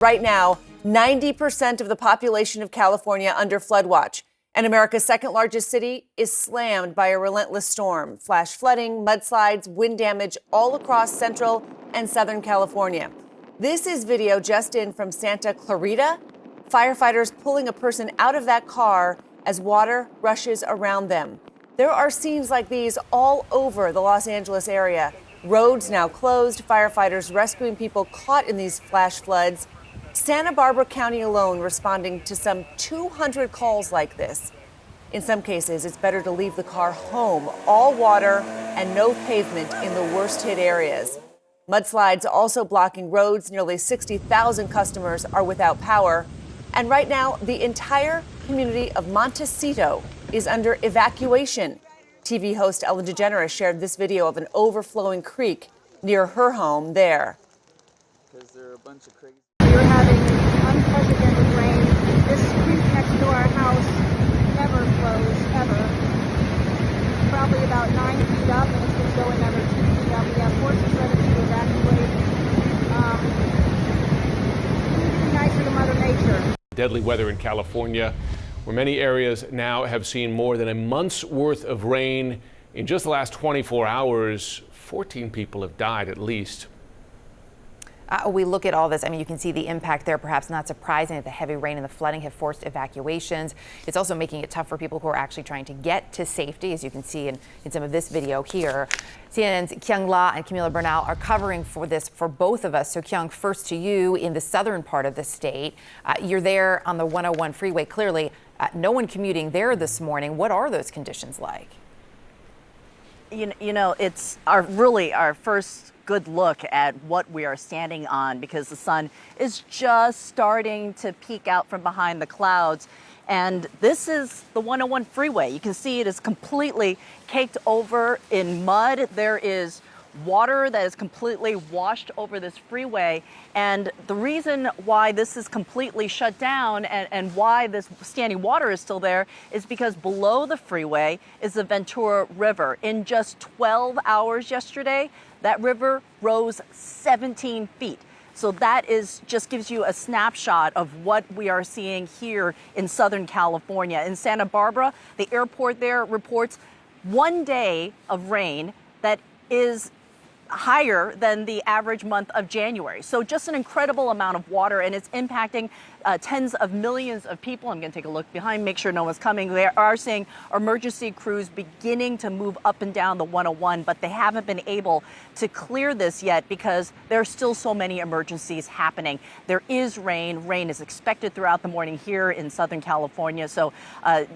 Right now, 90% of the population of California under flood watch, and America's second largest city is slammed by a relentless storm. Flash flooding, mudslides, wind damage all across central and southern California. This is video just in from Santa Clarita. Firefighters pulling a person out of that car as water rushes around them. There are scenes like these all over the Los Angeles area. Roads now closed, firefighters rescuing people caught in these flash floods. Santa Barbara County alone responding to some 200 calls like this. In some cases, it's better to leave the car home, all water and no pavement in the worst hit areas. Mudslides also blocking roads. Nearly 60,000 customers are without power. And right now, the entire community of Montecito is under evacuation. TV host Ellen DeGeneres shared this video of an overflowing creek near her home there. Because there are a bunch of crazy. We're having unprecedented rain. This creek next to our house never flows, ever. Probably about 9 feet up, and it's going to go another 2 feet up. We have forces ready to evacuate. Couldn't be nicer to Mother Nature. Deadly weather in California, where many areas now have seen more than a month's worth of rain. In just the last 24 hours, 14 people have died at least. We look at all this. I mean, you can see the impact there. Perhaps not surprising that the heavy rain and the flooding have forced evacuations. It's also making it tough for people who are actually trying to get to safety, as you can see in some of this video here. CNN's Kyung La and Camila Bernal are covering for this for both of us. So, Kyung, first to you in the southern part of the state. You're there on the 101 freeway. Clearly, no one commuting there this morning. What are those conditions like? You know, it's our first good look at what we are standing on, because the sun is just starting to peek out from behind the clouds. And this is the 101 freeway. You can see it is completely caked over in mud. There is water that is completely washed over this freeway. And the reason why this is completely shut down and why this standing water is still there is because below the freeway is the Ventura River. In just 12 hours yesterday, that river rose 17 feet. So that just gives you a snapshot of what we are seeing here in Southern California. In Santa Barbara, the airport there reports 1 day of rain that is higher than the average month of January. So just an incredible amount of water, and it's impacting tens of millions of people. I'm going to take a look behind, make sure no one's coming. They are seeing emergency crews beginning to move up and down the 101, but they haven't been able to clear this yet because there are still so many emergencies happening. There is rain. Rain is expected throughout the morning here in Southern California. So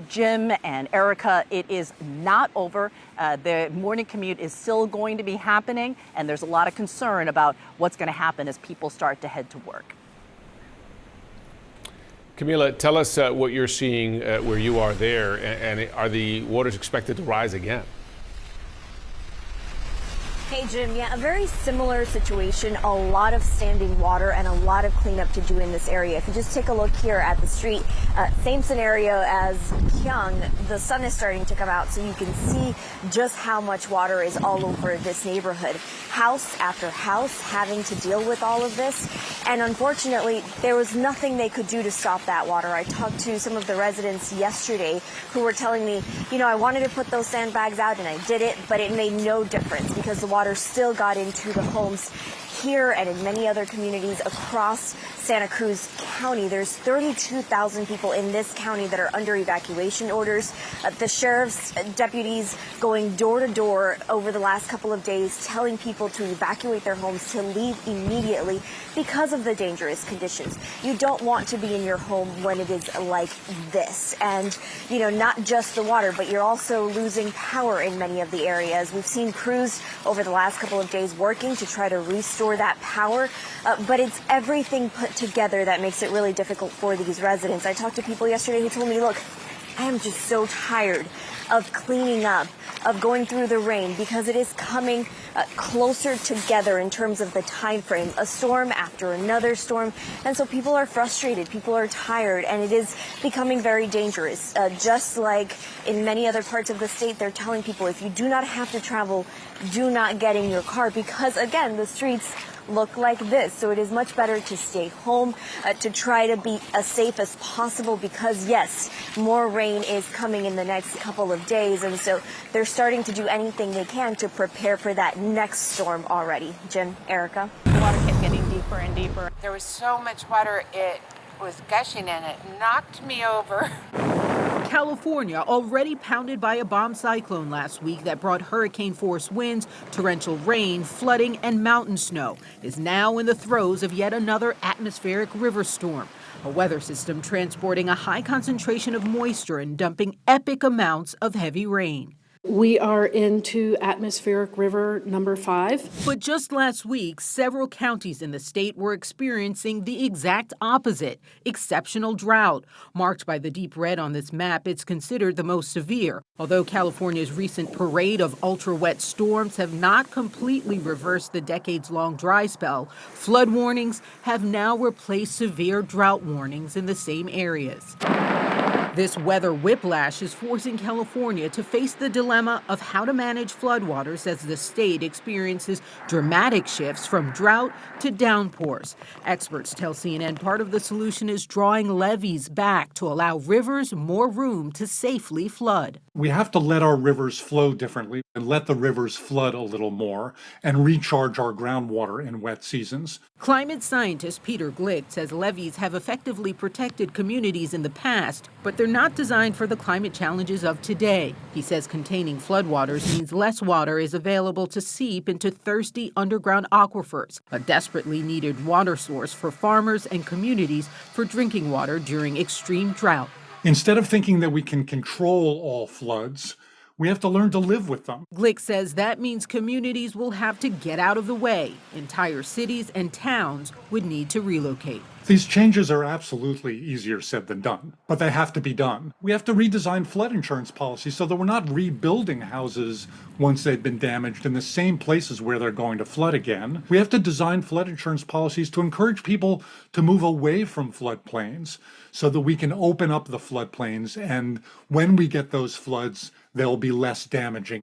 Jim and Erica, it is not over. The morning commute is still going to be happening, and there's a lot of concern about what's going to happen as people start to head to work. Camila, tell us what you're seeing where you are there, and are the waters expected to rise again? Hey, Jim. Yeah, a very similar situation. A lot of standing water and a lot of cleanup to do in this area. If you just take a look here at the street, same scenario as Kyung. The sun is starting to come out, so you can see just how much water is all over this neighborhood. House after house having to deal with all of this. And unfortunately, there was nothing they could do to stop that water. I talked to some of the residents yesterday who were telling me, you know, I wanted to put those sandbags out and I did it, but it made no difference because the water still got into the homes here and in many other communities across Santa Cruz County. There's 32,000 people in this county that are under evacuation orders. The sheriff's deputies going door to door over the last couple of days telling people to evacuate their homes, to leave immediately because of the dangerous conditions. You don't want to be in your home when it is like this. And, you know, not just the water, but you're also losing power in many of the areas. We've seen crews over the last couple of days working to try to restore that power, but it's everything put together that makes it really difficult for these residents. I talked to people yesterday who told me, look, I am just so tired of cleaning up, of going through the rain, because it is coming closer together in terms of the time frame, a storm after another storm. And so people are frustrated, people are tired, and it is becoming very dangerous. Just like in many other parts of the state, they're telling people if you do not have to travel, do not get in your car, because again, the streets look like this. So it is much better to stay home, to try to be as safe as possible because, yes, more rain is coming in the next couple of days. And so they're starting to do anything they can to prepare for that next storm already. Jim, Erica. The water kept getting deeper and deeper. There was so much water, it was gushing and it knocked me over. California, already pounded by a bomb cyclone last week that brought hurricane-force winds, torrential rain, flooding, and mountain snow, is now in the throes of yet another atmospheric river storm, a weather system transporting a high concentration of moisture and dumping epic amounts of heavy rain. We are into atmospheric river number 5. But just last week, several counties in the state were experiencing the exact opposite, exceptional drought. Marked by the deep red on this map, it's considered the most severe. Although California's recent parade of ultra-wet storms have not completely reversed the decades-long dry spell, flood warnings have now replaced severe drought warnings in the same areas. This weather whiplash is forcing California to face the dilemma of how to manage floodwaters as the state experiences dramatic shifts from drought to downpours. Experts tell CNN part of the solution is drawing levees back to allow rivers more room to safely flood. We have to let our rivers flow differently and let the rivers flood a little more and recharge our groundwater in wet seasons. Climate scientist Peter Glick says levees have effectively protected communities in the past, but they're not designed for the climate challenges of today. He says containing floodwaters means less water is available to seep into thirsty underground aquifers, a desperately needed water source for farmers and communities for drinking water during extreme drought. Instead of thinking that we can control all floods, we have to learn to live with them. Glick says that means communities will have to get out of the way. Entire cities and towns would need to relocate. These changes are absolutely easier said than done, but they have to be done. We have to redesign flood insurance policies so that we're not rebuilding houses once they've been damaged in the same places where they're going to flood again. We have to design flood insurance policies to encourage people to move away from floodplains so that we can open up the floodplains, and when we get those floods, they'll be less damaging.